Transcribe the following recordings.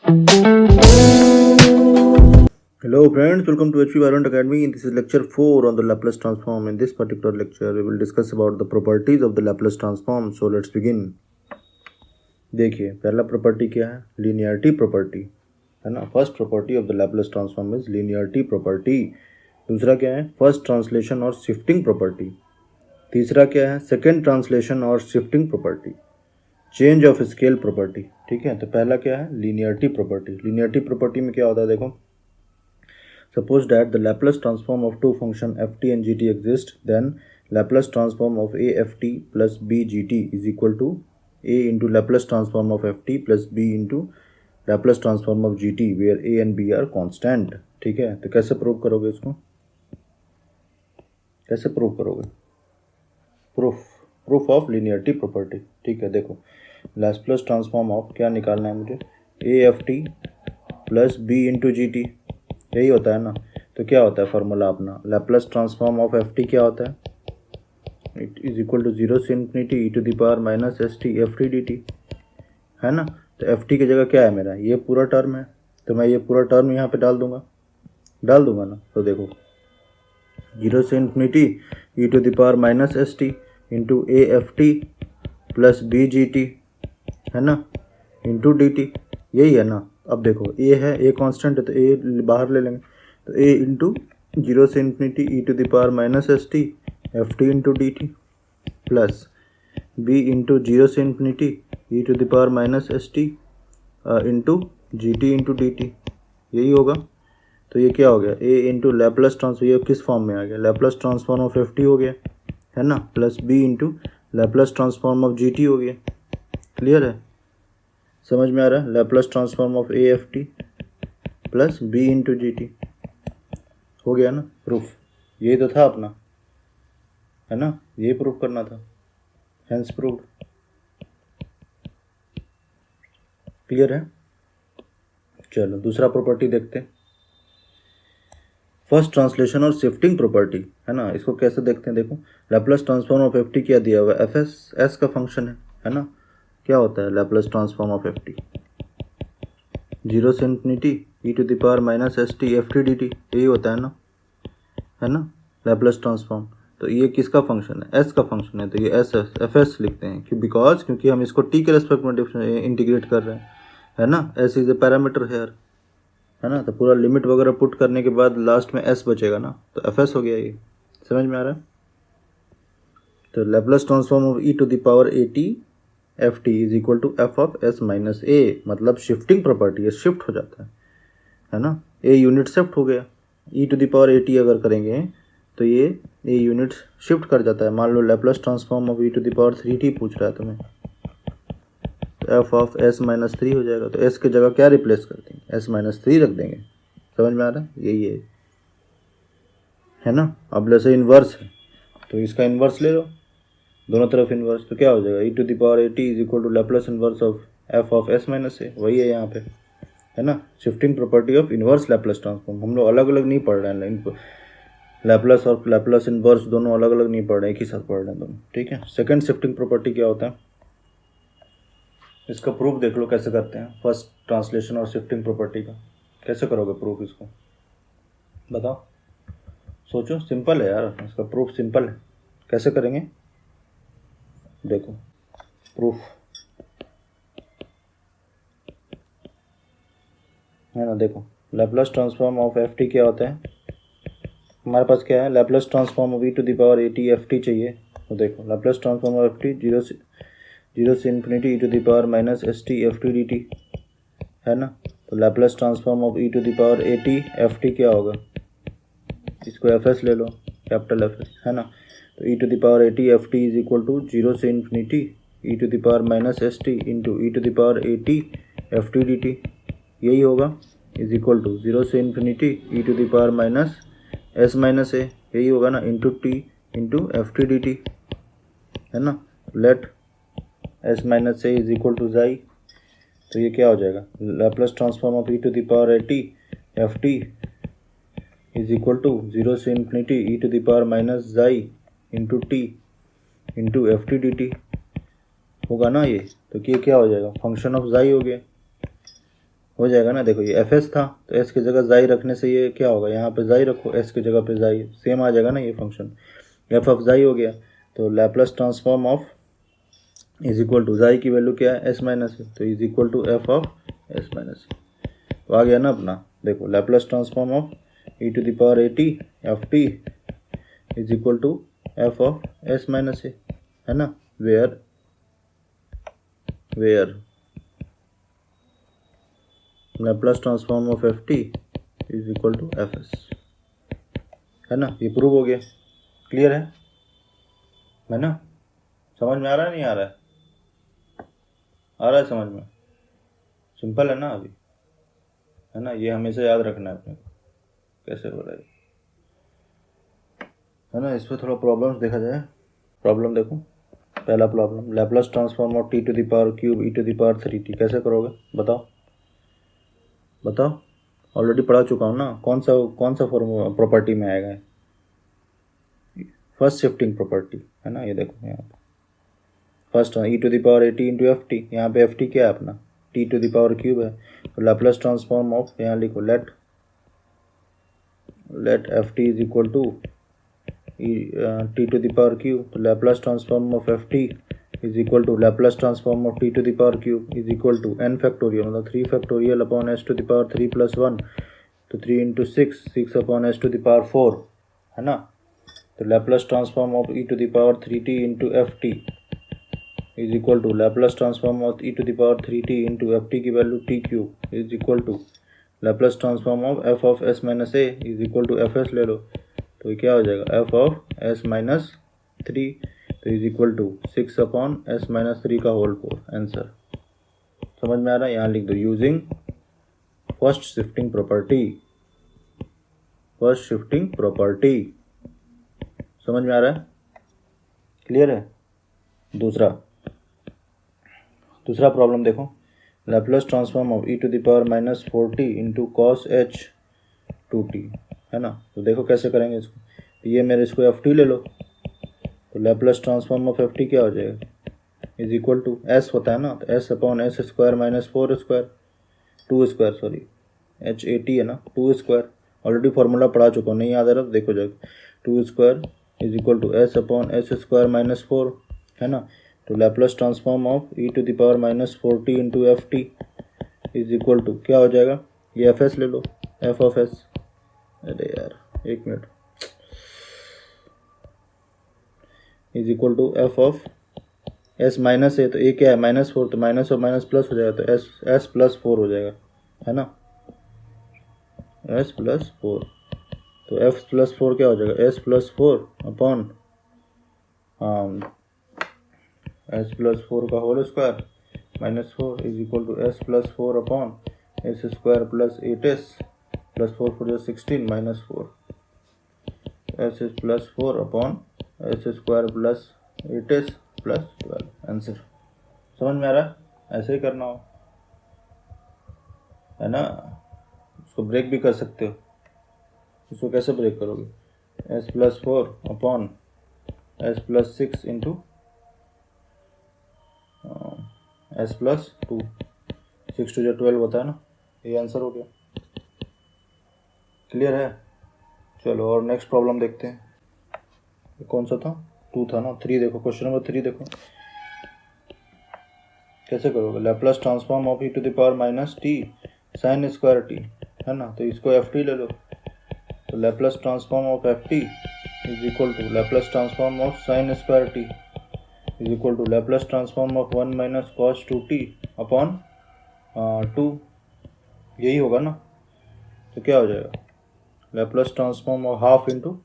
Hello friends, welcome to HP Violent Academy. This is lecture 4 on the Laplace transform. In this particular lecture, we will discuss about the properties of the Laplace transform. So let's begin. देखिए पहला property क्या है, linearity property है ना. First property of the Laplace transform is linearity property. दूसरा क्या है, first translation और शिफ्टिंग प्रॉपर्टी. तीसरा क्या है, सेकेंड ट्रांसलेशन और shifting property. Change of scale property. ठीक है, तो पहला क्या है, लीनियरिटी प्रॉपर्टी. लीनियरिटी प्रॉपर्टी में क्या होता है, देखो. Suppose that the Laplace transform of two function ft and gt exist, then Laplace transform of a ft plus b gt is equal to a into Laplace transform of ft plus b into Laplace transform of gt, where a and b are constant. ठीक है, तो कैसे prove करोगे इसको, कैसे prove करोगे? Proof of linearity property. ठीक है, देखो लैप्लेस ट्रांसफॉर्म ऑफ क्या निकालना है मुझे, A F T plus B into G T, यही होता है ना. तो क्या होता है फार्मूला अपना, Laplace transform of F T क्या होता है, इट इज इक्वल टू 0 से infinity E to the power minus S T F T D T, है ना. तो एफ टी की जगह क्या है मेरा, ये पूरा टर्म है, तो मैं ये पूरा टर्म यहाँ पे डाल दूंगा ना. तो देखो 0 से infinity E to the power minus S T into A F T plus B G T, है ना, इंटू डी टी, यही है ना. अब देखो ए है, ए कांस्टेंट है तो ए बाहर ले लेंगे, तो ए इंटू 0 से infinity E to the power minus S T F T into D T plus B into 0 से infinity E to the power minus S T into G T into D T, यही होगा. तो ये क्या हो गया, ए into Laplace transform, ये किस फॉर्म में आ गया, Laplace transform of F T हो गया, है ना, plus B into Laplace transform of G T हो गया. क्लियर है, समझ में आ रहा है. Laplace transform of A F T plus B into G T हो गया ना प्रूफ. यही तो था अपना, है ना, यही प्रूफ करना था. Hence proved. क्लियर है. चलो दूसरा प्रॉपर्टी देखते हैं, फर्स्ट ट्रांसलेशन और शिफ्टिंग प्रॉपर्टी, है ना. इसको कैसे देखते हैं, देखो Laplace transform of F T क्या दिया हुआ है, एफ एस का फंक्शन है ना. क्या होता है Laplace transform of F T, 0 से infinity E to the power minus S T F T D T, यही होता है ना, लैप्लेस ट्रांसफॉर्म. तो ये किसका फंक्शन है, एस का फंक्शन है, तो ये एस एफ एस लिखते हैं क्योंकि हम इसको टी के रेस्पेक्ट में इंटीग्रेट कर रहे हैं, है ना. S is a parameter here, है ना. तो पूरा लिमिट वगैरह पुट करने के बाद लास्ट में एस बचेगा ना, तो एफ एस हो गया. ये समझ में आ रहा है. तो Laplace transform of E to the power A T F T is equal to F of S minus a, मतलब शिफ्टिंग प्रॉपर्टी है, शिफ्ट हो जाता है ना. ए यूनिट शिफ्ट हो गया, e to the power A t अगर करेंगे तो ये ए यूनिट शिफ्ट कर जाता है. मान लो Laplace transform of E to the power 3t पूछ रहा है तुम्हें, तो एफ ऑफ एस माइनस 3 हो जाएगा. तो एस की जगह क्या रिप्लेस कर देंगे, एस माइनस 3 रख देंगे. समझ में आ रहा है, यही है ना. अब जैसे इन्वर्स है तो इसका इन्वर्स ले लो, दोनों तरफ इन्वर्स, तो क्या हो जाएगा, e to the power A t is equal to Laplace inverse of f of S minus a, वही है यहाँ पे, है ना. Shifting property of inverse Laplace transform. हम लोग अलग अलग नहीं पढ़ रहे हैं, इनको लैप्लेस और लैप्लेस इन्वर्स दोनों अलग अलग नहीं पढ़ रहे हैं, एक ही साथ पढ़ रहे हैं दोनों. ठीक है. सेकंड शिफ्टिंग प्रॉपर्टी क्या होता है, इसका प्रूफ देख लो कैसे करते हैं. फर्स्ट ट्रांसलेशन और शिफ्टिंग प्रॉपर्टी का कैसे करोगे प्रूफ, इसको बताओ, सोचो. सिंपल है यार, इसका प्रूफ सिंपल है. कैसे करेंगे, देखो प्रूफ, है ना. देखो Laplace transform of F T क्या होता है, हमारे पास क्या है, Laplace transform of E to the power A T F T चाहिए. तो देखो Laplace transform of F T 0 से infinity E to the power minus S T F T D T, है ना. तो Laplace transform of E to the power A T F T क्या होगा, इसको एफ एस ले लो, कैपिटल एफ एस, है ना. तो e to the power A T F T is equal to 0 से infinity E to the power minus S T into e to the power A T F T D T, यही होगा, is equal to 0 से infinity E to the power minus s minus a, यही होगा ना, into T into F T D T, है ना. Let s minus a is equal to जाई, तो ये क्या हो जाएगा, Laplace transform of E to the power A T F T is equal to 0 से infinity E to the power minus जाई into T into F T D T होगा ना ये. तो ये क्या हो जाएगा, फंक्शन ऑफ जाई हो गया. हो जाएगा ना। देखो ये एफ एस था तो एस की जगह जाई रखने से ये क्या होगा, यहाँ पे जाई रखो, एस की जगह पे जाई, सेम आ जाएगा ना ये फंक्शन, एफ ऑफ जाई हो गया। तो Laplace transform of is equal to जाई की वैल्यू क्या है, एस माइनस है, तो is equal to F of S minus. तो आ गया ना अपना। देखो Laplace transform of E to the power A T F T is equal to F of S minus a, है ना। Where Laplace transform of F T is equal to f s, है ना। ये प्रूव हो गया, clear है ना। समझ में आ रहा है, नहीं आ रहा है? आ रहा है समझ में? सिंपल है ना अभी, है ना। ये हमेशा याद रखना है अपने को, कैसे हो रहा है ना। इस पर थोड़ा प्रॉब्लम्स देखा जाए। प्रॉब्लम देखो, पहला problem, Laplace transform of T to the power cube E to the power 3t कैसे करोगे, बताओ। ऑलरेडी पढ़ा चुका हूँ ना। कौन सा फॉर्मूला प्रॉपर्टी में आएगा, फर्स्ट शिफ्टिंग प्रॉपर्टी, है ना। ये देखो यहाँ पे first e to the power A t into F t, यहाँ पे एफ टी क्या है अपना, t to the power cube है। तो लैप्लस ट्रांसफॉर्म ऑफ, यहाँ लिखो let f T is equal to t to the power cube. तो Laplace transform of F T is equal to Laplace transform of T to the power cube is equal to n factorial, मतलब 3 factorial upon s to the power 3 plus 1, तो 3 into 6 upon s to the power 4, है ना। तो Laplace transform of E to the power 3t into F T is equal to Laplace transform of E to the power 3t into F t की value t cube is equal to Laplace transform of f of S minus a is equal to f s ले लो, तो ये क्या हो जाएगा, F of S minus 3, तो is equal to 6 upon S minus 3 का होल 4, आंसर। समझ में आ रहा है? यहाँ लिख दो यूजिंग फर्स्ट शिफ्टिंग प्रॉपर्टी, समझ में आ रहा है, क्लियर है। दूसरा प्रॉब्लम देखो, Laplace transform of E to the power minus 4t into cos H 2t, है ना। तो देखो कैसे करेंगे इसको, तो ये मेरे इसको एफ टी ले लो, तो Laplace transform of F T क्या हो जाएगा, इज इक्वल टू एस होता है ना, तो S upon S square minus 4 square, 2 square sorry, H A T है ना, 2 स्क्वायर, ऑलरेडी फार्मूला पढ़ा चुका हूँ, नहीं याद आ रहा तो देखो जाएगा, 2 square is equal to S upon S square minus 4, है ना। तो Laplace transform of E to the power minus 4t into F T is equal to क्या हो जाएगा, ये एफ एस ले लो, एफ ऑफ एस, अरे यार एक minute, is equal to F of S minus है, तो ये क्या है -4, तो माइनस और माइनस प्लस हो जाएगा, तो एस प्लस 4 हो जाएगा, है ना, एस प्लस 4। तो एफ प्लस 4 क्या हो जाएगा, S plus 4 upon S plus 4 का whole square minus 4 is equal to S plus 4 upon S square plus 8s plus 4 4 16 minus 4, S plus 4 upon S square plus 8s plus 12, answer. समझ में आ रहा है? ऐसे ही करना हो, है ना। उसको ब्रेक भी कर सकते हो, इसको कैसे ब्रेक करोगे, S plus 4 upon S plus 6 into S plus 2, 6 2 12 होता है ना, ये आंसर हो गया, क्लियर है। चलो और नेक्स्ट प्रॉब्लम देखते हैं, कौन सा था, 2 था ना, 3 देखो, क्वेश्चन नंबर 3 देखो कैसे करोगे, Laplace transform of E to the power minus T sine square T, है ना। तो इसको एफ टी ले लो, तो Laplace transform of F T is equal to Laplace transform of sine square T is equal to Laplace transform of 1 minus cos 2t upon 2, यही होगा ना। तो क्या हो जाएगा, Laplace transform of half into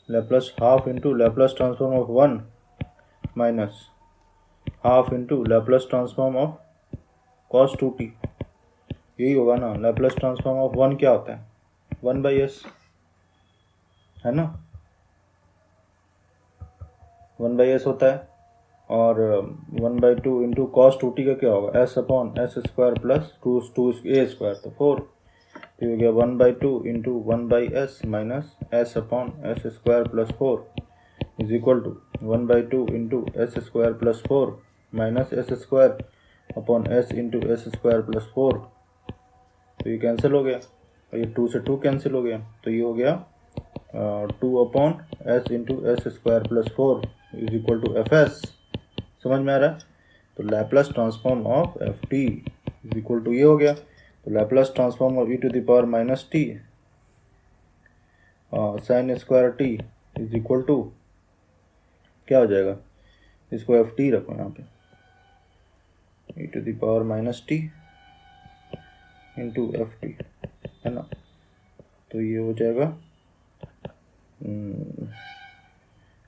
Laplace transform of 1 minus half into Laplace transform of cos 2t, यही होगा ना। लैप्लस ट्रांसफॉर्म ऑफ 1 क्या होता है, 1/s, है ना, 1/s होता है, और 1/2 इंटू कॉस 2t का क्या होगा, s upon S square plus 2 a square, तो 4, तो हो गया 1/2 into 1/s minus s upon S square plus 4 is equal to 1/2 into S square plus 4 minus S square upon S into S square plus 4, तो ये cancel हो गया और ये 2 से 2 कैंसिल हो गया, तो ये हो गया 2 upon S into S square plus 4 is equal to f s. समझ में आ रहा है? तो Laplace transform of F T is equal to ये हो गया, तो Laplace transform of E to the power minus T sine square T is equal to क्या हो जाएगा, इसको एफ टी रखो यहाँ पे, e to the power minus t into F t, है ना। तो ये हो जाएगा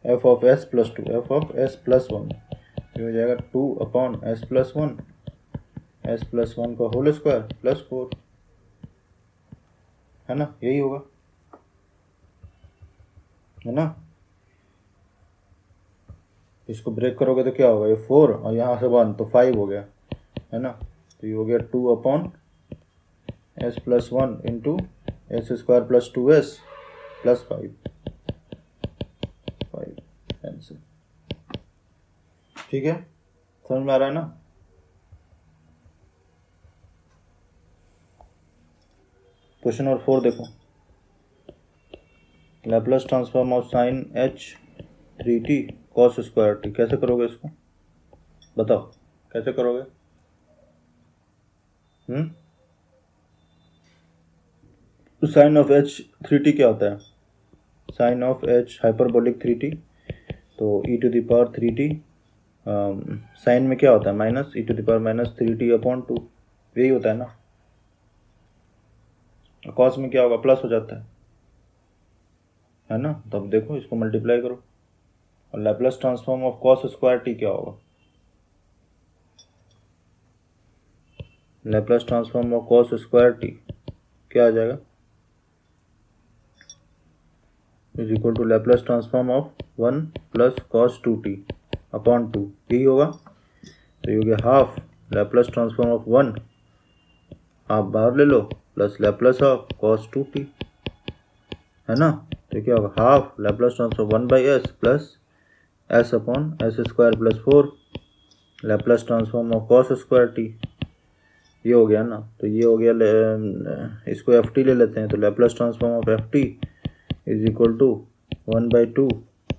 F of s plus 2, F of s plus 1, ये हो जाएगा 2 upon S plus 1, S plus 1 का होल स्क्वायर प्लस 4, है ना, यही होगा, है ना। इसको ब्रेक करोगे तो क्या होगा, ये 4 और यहाँ से 1 तो 5 हो गया, है ना। तो ये हो गया 2 upon S plus 1 into S square plus 2s plus 5 answer. ठीक है, समझ में आ रहा है ना। क्वेश्चन नंबर 4 देखो, Laplace transform of sine h 3t cos square t, कैसे करोगे इसको बताओ, कैसे करोगे? तो साइन ऑफ h 3t क्या होता है, sign of h hyperbolic 3t, तो e to the power 3t, sine में क्या होता है minus e to the power minus 3t upon 2, यही होता है ना। कॉस में क्या होगा, प्लस हो जाता है ना। तो अब देखो इसको मल्टीप्लाई करो, और Laplace transform of cos square T क्या होगा, Laplace transform of cos square T क्या आ जाएगा, is equal to Laplace transform of 1 plus cos 2t upon 2, यही होगा। तो ये हो गया हाफ लैप्लस ट्रांसफॉर्म ऑफ 1, आप बाहर ले लो, plus Laplace of cos 2t, है ना। तो क्या होगा, half Laplace transform 1 by s plus s upon S square plus 4 Laplace transform of cos square t, ये हो गया ना। तो ये हो गया, इसको एफ टी ले लेते हैं, तो Laplace transform of F T is equal to 1/2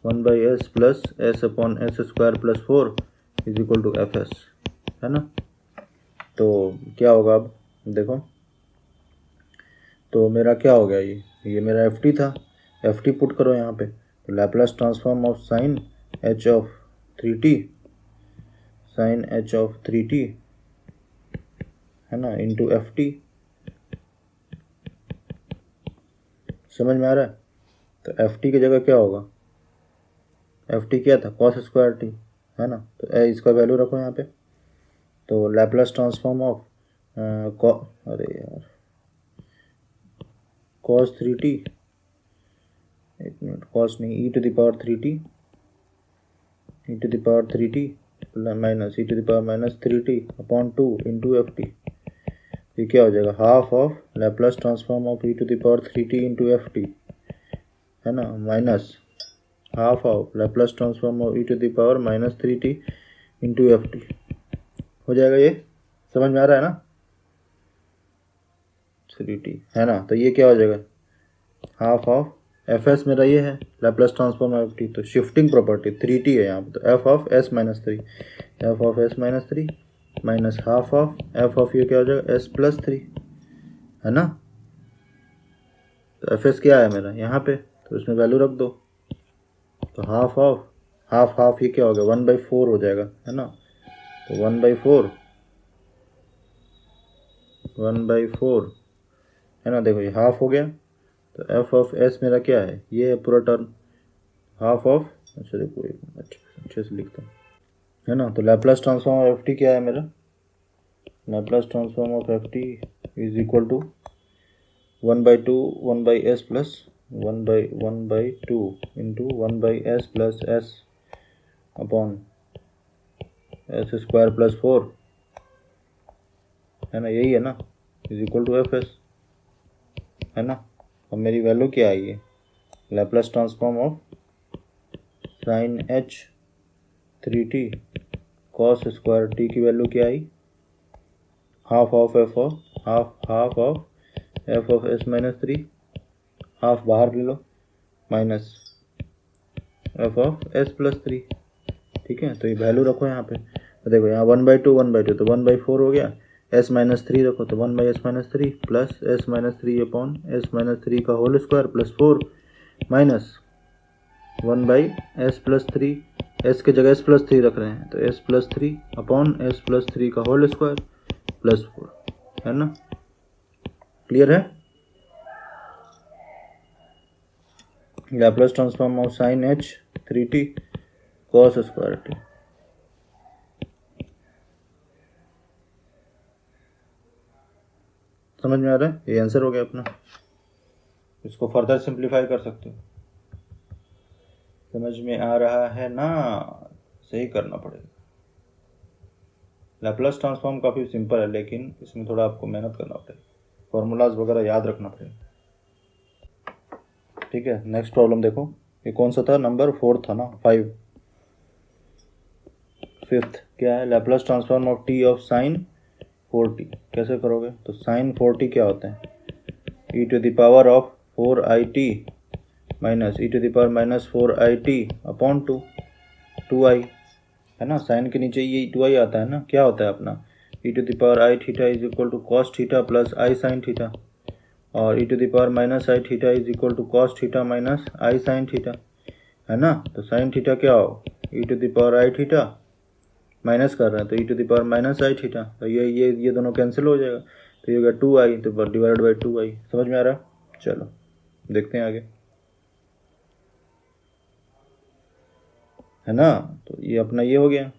1 by s plus s upon S square plus 4 is equal to f s, है ना। तो क्या होगा अब देखो, तो मेरा क्या हो गया, ये मेरा एफ टी था, एफ टी पुट करो यहाँ पे, तो Laplace transform of sine h of 3t, sine h of 3t, है ना, इंटू एफ टी। समझ में आ रहा है? तो एफ टी की जगह क्या होगा, एफ टी क्या था, कॉस स्क्वायर टी, है ना। तो इसका वैल्यू रखो यहाँ पे, तो लैप्लस ट्रांसफॉर्म ऑफ अरे यार कॉस 3t, एक मिनट, कॉस नहीं, e to the power 3t, e to the power 3t minus e to the power minus 3t upon 2 into F t, ये क्या हो जाएगा, half of Laplace transform of E to the power 3t into F t, है ना, minus half of Laplace transform of E to the power minus 3t into F T, हो जाएगा। ये समझ में आ रहा है ना, 3t, है ना। तो ये क्या हो जाएगा, हाफ ऑफ एफ एस मेरा ये है Laplace transform of F T, तो शिफ्टिंग प्रॉपर्टी 3t है यहाँ पे, तो F of S minus 3, F of S minus 3 minus half of f of ये क्या हो जाएगा, एस प्लस 3, है ना। तो एफ एस क्या है मेरा यहाँ पे, तो इसमें वैल्यू रख दो, तो हाफ ऑफ हाफ ये क्या हो गया, 1/4 हो जाएगा, है ना। तो 1/4 है ना, देखो ये हाफ हो गया, तो एफ ऑफ एस मेरा क्या है, ये है पूरा टर्म, हाफ ऑफ, अच्छा देखो एक मिनट अच्छे से लिखता हूँ, है ना। तो Laplace transform of F T क्या है मेरा, Laplace transform of F T is equal to 1/2 1 by s plus 1/2 into 1 by s plus s upon S square plus 4, है ना, यही है ना, is equal to f s, है ना। अब मेरी वैल्यू क्या आई है, Laplace transform of sine h 3t cos square t की वैल्यू क्या आई, half of f of half of f of S minus 3, half बाहर ले लो, minus f of s plus 3। ठीक है, तो ये वैल्यू रखो यहाँ पे। तो देखो यहाँ 1/2 तो 1/4 हो गया। एस माइनस 3 रखो तो 1/s-3 plus s minus 3 upon S minus 3 का whole square plus 4 minus 1/s plus 3, s के जगह एस प्लस 3 रख रहे हैं तो s plus 3 upon S plus 3 का होल स्क्वायर प्लस 4, है ना। क्लियर है। Laplace transform of sine H 3t cos square T. समझ में आ रहा है, ये आंसर हो गया अपना। इसको फर्दर सिंप्लीफाई कर सकते हो। समझ में आ रहा है ना, सही करना पड़ेगा। लैप्लस ट्रांसफॉर्म काफ़ी सिंपल है, लेकिन इसमें थोड़ा आपको मेहनत करना पड़ेगा, फॉर्मूलाज वगैरह याद रखना पड़ेगा। ठीक है, नेक्स्ट प्रॉब्लम देखो। ये कौन सा था, नंबर 4 था ना, 5। 5th क्या है, Laplace transform of T of sine 4t। कैसे करोगे, तो साइन 4t क्या होता है, e to the power of 4it minus e to the power minus 4it upon 2i, है ना। साइन के नीचे ये 2i आता है ना, क्या होता है अपना e to the power i theta is equal to cos theta plus i sine theta, और e to the power minus i theta is equal to cos theta minus i sine theta, है ना। तो sine theta क्या हो, e to the power i theta minus कर रहे हैं तो e to the power minus i theta, तो ये दोनों कैंसिल हो जाएगा, तो ये होगा 2i तो डिवाइडेड बाई 2i। समझ में आ रहा है, चलो देखते हैं आगे, है ना। तो ये अपना ये हो गया,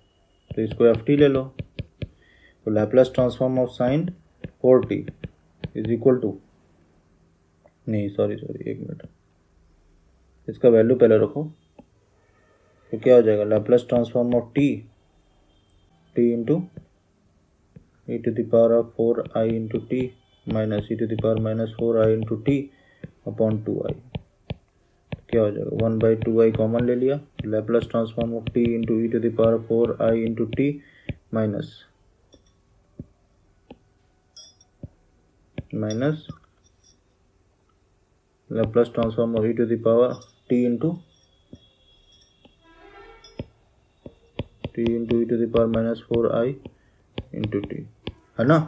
तो इसको ft ले लो। तो Laplace transform of sine 4t is equal to, नहीं सॉरी 1 मिनट, इसका वैल्यू पहले रखो। तो क्या हो जाएगा, Laplace transform of t into e to the power of 4i into t minus e to the power minus 4i into t upon 2i। क्या हो जाएगा, 1/2i कॉमन ले लिया, Laplace transform of t into e to the power 4i into t minus Laplace transform of e to the power t into e to the power minus 4i into t, है ना।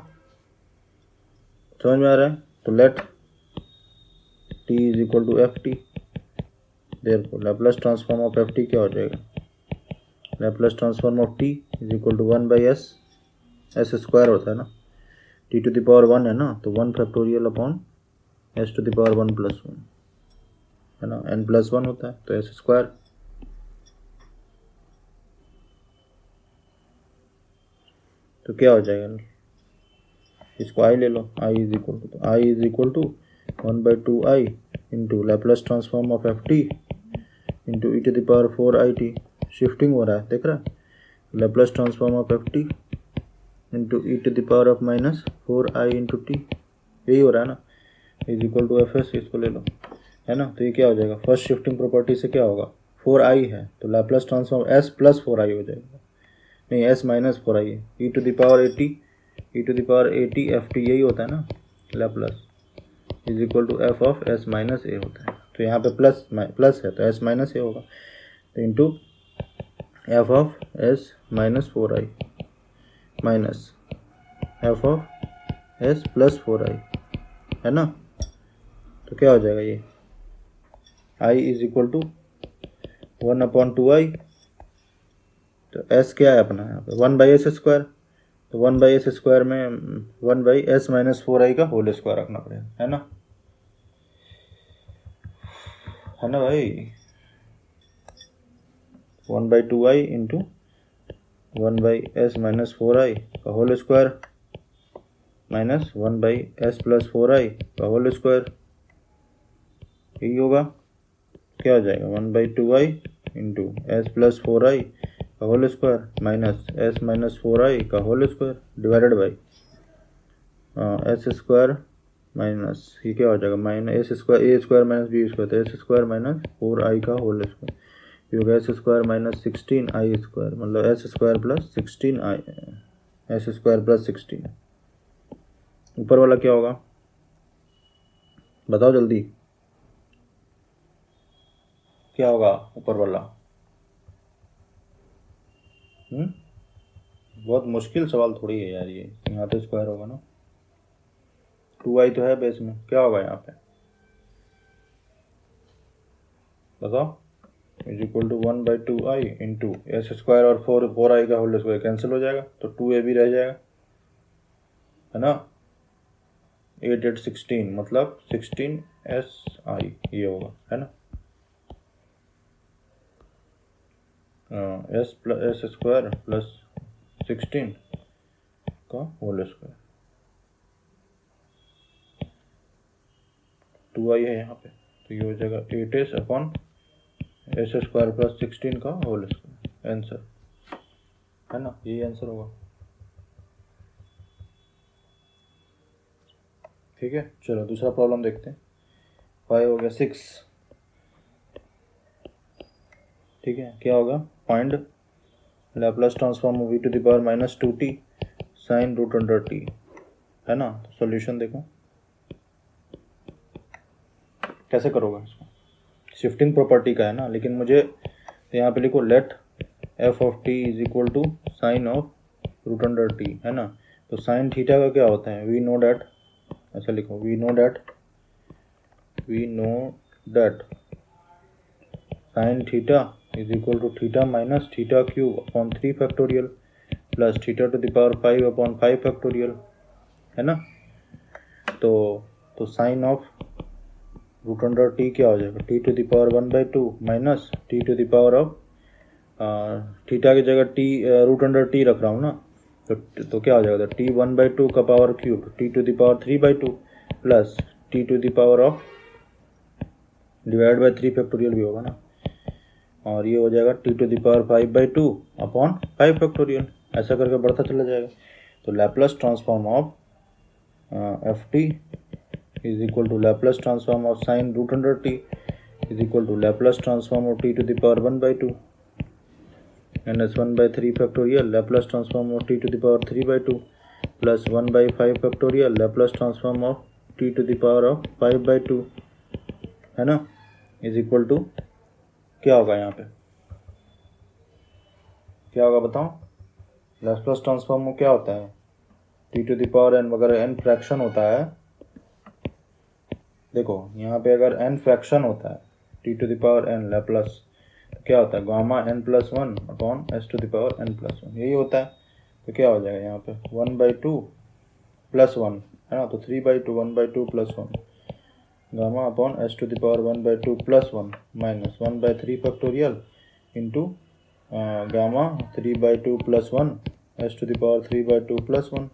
समझ में आ रहा है, तो let t is equal to f t, therefore Laplace transform of F T क्या हो जाएगा, Laplace transform of t is equal to 1/s, s square होता है ना, t टू द पावर 1 है ना, तो 1 factorial upon s to the power 1 plus 1, है ना, n प्लस 1 होता है तो s स्क्वायर। तो क्या हो जाएगा, इसको i ले लो, i is equal to 1/2i into Laplace transform of F T into e to the power 4it, shifting हो रहा है देख रहा है, Laplace transform of F T into e to the power of minus 4i into t, यही हो रहा है ना, is equal to f s, इसको ले लो, है ना। तो ये क्या हो जाएगा, फर्स्ट शिफ्टिंग प्रॉपर्टी से क्या होगा, 4i है तो Laplace transform s plus 4i हो जाएगा, नहीं s माइनस 4i है, e to the power 80 f t, यही होता है ना, Laplace is equal to F of s minus a होता है। तो यहाँ पे प्लस है तो s माइनस ए होगा, तो into F of s minus 4i minus f of s plus 4i, है ना। तो क्या हो जाएगा, ये i is equal to 1/2i, तो s क्या है अपना यहाँ पे 1/s स्क्वायर, तो 1/s स्क्वायर में 1/s माइनस 4i का होल स्क्वायर रखना पड़ेगा, है ना भाई। 1/2i into 1/s minus 4i का whole square minus 1/s plus 4i का होल स्क्वायर, यही होगा। क्या हो जाएगा, 1/2i into s plus 4i का whole square minus s minus 4i का whole square divided by s square minus, ये क्या हो जाएगा, minus s square a square minus b square, तो s स्क्वायर माइनस 4i का होल स्क्वायर, ये होगा s स्क्वायर माइनस 16i स्क्वायर, मतलब s square plus 16i, s square plus 16, ऊपर वाला क्या होगा, बताओ जल्दी, क्या होगा ऊपर वाला? बहुत मुश्किल सवाल थोड़ी है यार ये। यहाँ तो स्क्वायर होगा ना, 2i तो है बेस में, क्या होगा यहाँ पे बताओ? Is equal to 1/2i into S square और 4i का होल स्क्वायर कैंसिल हो जाएगा, तो 2a भी रह जाएगा, है ना। 8 8 16 मतलब 16si ये होगा, है ना। एस स्क्वायर प्लस 16 का होल स्क्वायर, 2i है यहाँ पे, तो ये हो जाएगा 8s upon S square plus 16 का होल स्क्वायर, आंसर, है ना, यही आंसर होगा। ठीक है, चलो दूसरा प्रॉब्लम देखते हैं। 5 हो गया 6, ठीक है, क्या होगा, find Laplace transform v to the power minus 2t sine root under t, है ना। तो सॉल्यूशन देखो कैसे करोगे इसको, शिफ्टिंग प्रॉपर्टी का है ना, लेकिन मुझे यहाँ पे लिखो let f of t is equal to sine of root under t, है ना। तो साइन थीटा का क्या होता है, वी नो डैट, ऐसा लिखो, we know that sine theta is equal to theta minus theta cube upon 3 factorial plus theta to the power 5 upon 5 factorial, है ना। तो sine of root under t क्या हो जाएगा, t to the power 1/2 minus t to the power of theta की जगह T root under T रख रहा हूँ ना, तो क्या हो जाएगा, टी 1/2 का power cube t to the power 3/2 plus t to the power of divide by 3 factorial भी होगा ना, और ये हो जाएगा t to the power 5/2 upon 5 factorial, ऐसा करके बढ़ता चला जाएगा। तो Laplace transform of F T is equal to Laplace transform of sine root under t is equal to Laplace transform of T to the power 1/2 minus 1/3 factorial Laplace transform of T to the power 3/2 plus 1/5 factorial Laplace transform of T to the power of 5/2, है ना, is equal to क्या होगा यहाँ पे, क्या होगा बताओ। Laplace transform में क्या होता है, t to the power n, अगर एन फ्रैक्शन होता है, देखो यहाँ पे अगर एन फ्रैक्शन होता है t to the power n Laplace, तो क्या होता है, gamma n plus 1 upon s to the power n plus 1, यही होता है। तो क्या हो जाएगा यहाँ पे 1/2 प्लस 1, है ना, तो 3/2 1/2 plus 1 gamma upon s to the power 1/2 plus 1 minus 1/3 factorial into gamma 3/2 plus 1 s to the power 3/2 plus 1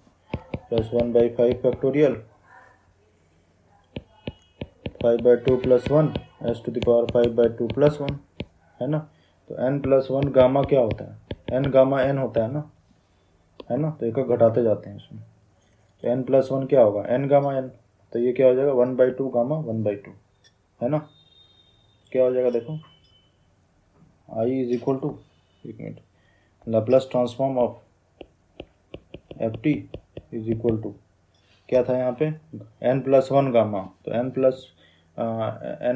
plus 1/5 factorial 5/2 plus 1 s to the power 5/2 plus 1, है ना। तो n प्लस 1 गामा क्या होता है, n गामा n होता है ना, तो एक घटाते जाते हैं इसमें, तो n प्लस 1 क्या होगा, n गामा n, तो ये क्या हो जाएगा 1/2 गामा 1/2, है ना। क्या हो जाएगा देखो, i इज इक्वल टू, एक minute, Laplace transform of F T is equal to क्या था यहाँ पे, n प्लस 1 गामा, तो n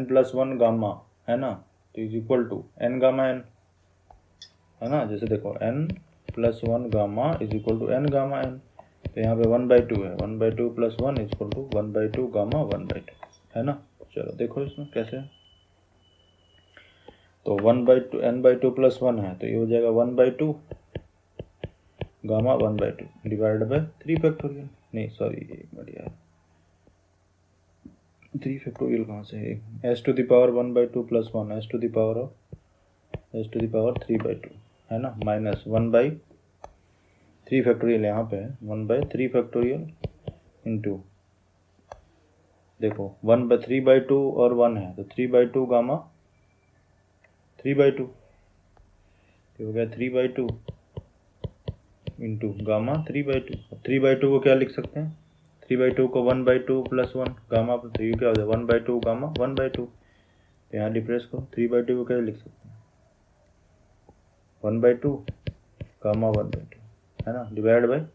प्लस 1 गामा, है ना, तो is equal to n gamma n, है ना। जैसे देखो n plus 1 gamma is equal to n gamma n, तो यहाँ पे 1/2 है, 1/2 plus 1 is equal to 1/2 gamma 1/2, है ना। चलो देखो इसमें कैसे, तो 1/2 n/2 प्लस 1 है, तो ये हो जाएगा 1/2 गामा 1/2 डिवाइड बाय 3 फैक्टोरियल, नहीं सॉरी एक मिनट यार, 3 फैक्टोरियल कहाँ से है, s to the power 1/2 plus 1 s to the power of s to the power 3/2, है ना, माइनस 1/3 फैक्टोरियल यहाँ पे है 1/3 फैक्टोरियल इंटू, देखो 3/2 और 1 है, तो 3/2 गामा 3/2, हो गया 3/2 इंटू गामा 3/2, 3/2 को क्या लिख सकते हैं, 3/2 को 1/2 प्लस 1 गामा, तो ये क्या हो जाएगा 1/2 गामा 1/2, यहाँ डिप्रेस करो, 3/2 को क्या लिख सकते हैं 1/2 गामा 1/2, है ना, divide by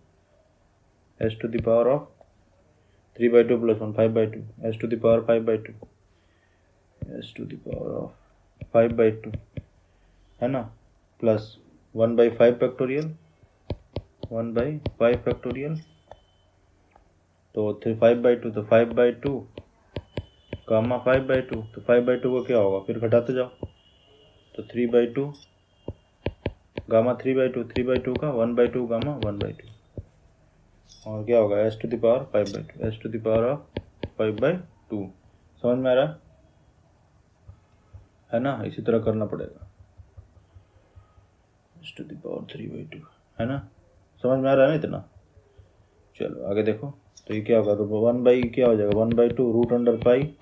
s to the power of 3/2 + 1 5/2 s to the power 5/2 s to the power of 5/2 है ना, प्लस 1/5 फैक्टोरियल 1/5 फैक्टोरियल, तो 5/2 तो 5/2 गामा 5/2, तो 5/2 को क्या होगा, फिर घटाते जाओ, तो 3/2 गामा 3/2 3/2 का 1/2 गामा 1/2, और क्या होगा s to the power 5/2 s to the power of 5/2। समझ में आ रहा है ना, इसी तरह करना पड़ेगा, s to the power 3/2 है ना, समझ में आ रहा है ना इतना। चलो आगे देखो, तो ये क्या होगा, तो 1 क्या हो जाएगा 1/2 √pi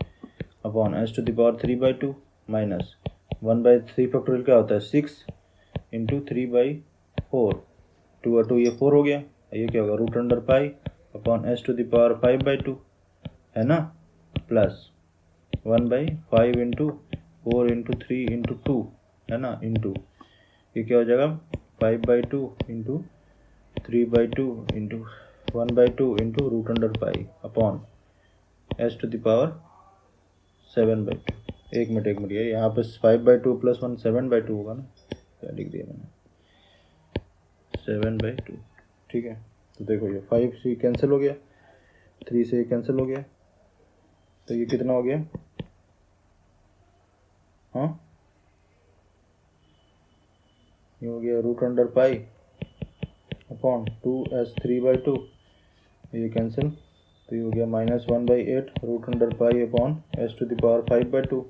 upon s to the power 3/2 minus 1/3 factorial क्या होता है 6 इंटू 3/4, 2 और 2 ये 4 हो गया, ये क्या होगा √pi upon s to the power 5/2 है ना, प्लस 1/5 इंटू 4 इंटू 3 इंटू 2 है ना, इंटू ये क्या हो जाएगा 5/2 into 3/2 into 1/2 into √pi upon s to the power 7/2। एक मिनट ये यहाँ पे 5/2 + 1 7/2 होगा ना, क्या लिख दिया मैंने 7/2, ठीक है। तो देखो ये 5 से कैंसिल हो गया, 3 से कैंसिल हो गया, तो ये कितना हो गया, हाँ ये हो गया √पाई अपॉन 2s 3/2, ये कैंसिल, तो ये हो गया -1/8 √pi upon s to the power 5/2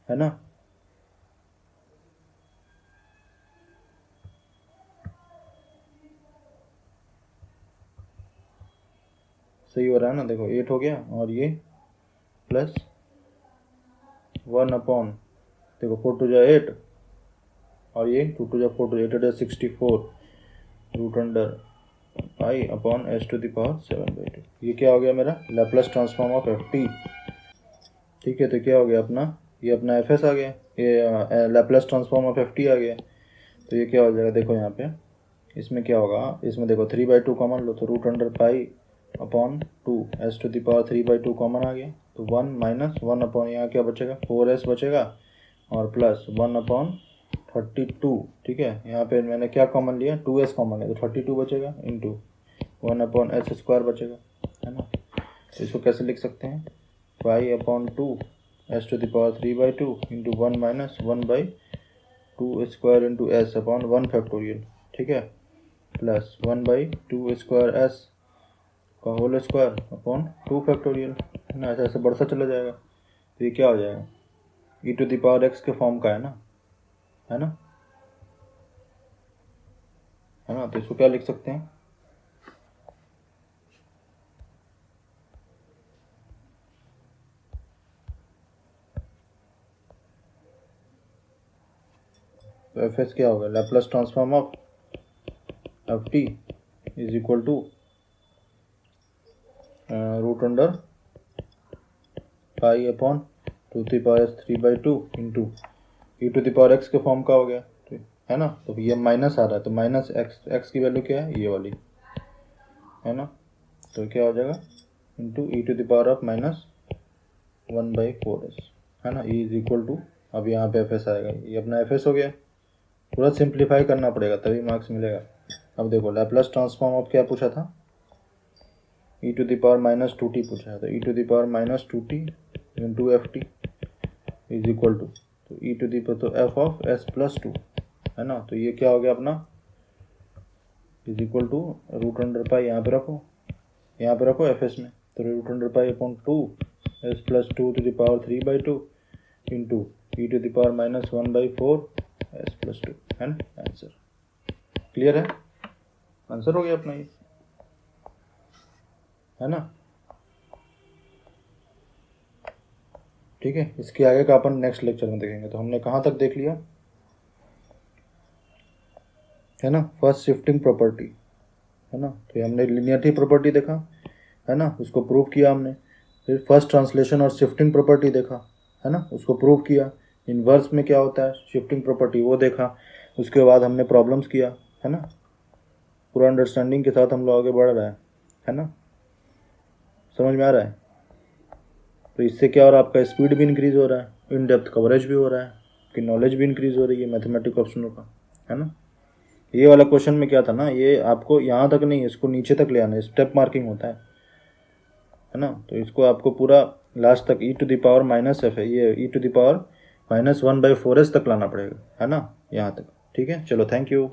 है ना। सही हो रहा है ना, देखो 8 हो गया, और ये प्लस 1 अपॉन देखो 4 2 जा 8, और ये 2 2 जा 4 2 8 8 64 √pi upon s to the power 7/2। ये क्या हो गया मेरा लैप्लस ट्रांसफॉर्म ऑफ ft, ठीक है। तो क्या हो गया अपना, ये अपना fs आ गया, ये लैप्लस ट्रांसफॉर्म ऑफ ft आ गया। तो ये क्या हो जाएगा, देखो यहाँ पे इसमें क्या होगा, इसमें देखो 3/2 कॉमन लो, तो √पाई upon 2 s to the power 3/2 common आ गया, तो 1 माइनस 1 अपॉन यहाँ क्या बचेगा 4s बचेगा, और प्लस 1 अपॉन 32, ठीक है। यहाँ पे मैंने क्या कॉमन लिया 2s कॉमन लिया, तो 32 बचेगा इंटू 1 अपॉन s² बचेगा, है ना। तो इसको कैसे लिख सकते हैं 5/2 s to the power 3/2 into 1 minus 1/2² into s upon 1 factorial, ठीक है, प्लस 1/2² s का होल स्क्वायर अपॉन 2 फैक्टोरियल, है ना। ऐसे ऐसे बढ़ता चला जाएगा, तो ये क्या हो जाएगा e to the power x के फॉर्म का है ना, है ना, है ना। तो इसको क्या लिख सकते हैं, तो एफ एस क्या होगा Laplace transform of F T is equal to √पाई upon 2 to the power s 3/2 into e to the power x के फॉर्म का हो गया, है ना। तो ये माइनस आ रहा है, तो माइनस एक्स की वैल्यू क्या है ये वाली, है ना। तो क्या हो जाएगा into e to the power of -1/4s, है ना, e इज इक्वल टू, अब यहाँ पे एफ एस आएगा, ये अपना एफ एस हो गया। पूरा सिंप्लीफाई करना पड़ेगा तभी मार्क्स मिलेगा। अब देखो लैप्लस ट्रांसफॉर्म ऑफ क्या पूछा था e to the power -2t पूछा है, तो e to the power -2t into F T is equal to, तो e to the तो f ऑफ s + 2, है ना। तो ये क्या हो गया अपना इज इक्वल टू √पाई, यहाँ पे रखो एफ एस में, तो √पाई upon 2 s + 2 to the power 3/2 into e to the power -1/4 s + 2, है ना। आंसर क्लियर है, आंसर हो गया अपना ये, है ना। ठीक है, इसके आगे का अपन नेक्स्ट लेक्चर में देखेंगे। तो हमने कहाँ तक देख लिया, है ना, फर्स्ट शिफ्टिंग प्रॉपर्टी, है ना। तो हमने लिनियरिटी प्रॉपर्टी देखा, है ना, उसको प्रूव किया हमने। फिर फर्स्ट ट्रांसलेशन और शिफ्टिंग प्रॉपर्टी देखा, है ना, उसको प्रूव किया। इनवर्स में क्या होता है शिफ्टिंग प्रॉपर्टी वो देखा। उसके बाद हमने प्रॉब्लम्स किया, है ना। पूरा अंडरस्टैंडिंग के साथ हम लोग आगे बढ़ रहे हैं, है ना। समझ में आ रहा है? तो इससे क्या हो रहा है, आपका स्पीड भी इंक्रीज हो रहा है, इन डेप्थ कवरेज भी हो रहा है, कि नॉलेज भी इंक्रीज हो रही है मैथमेटिक ऑप्शनों का, है ना। ये वाला क्वेश्चन में क्या था ना, ये आपको यहाँ तक नहीं, इसको नीचे तक ले आना, स्टेप मार्किंग होता है ना। तो इसको आपको पूरा लास्ट तक e⁻⁻f है, ये e⁻⁻⁴s तक लाना पड़ेगा, है ना, यहाँ तक। ठीक है, चलो, थैंक यू।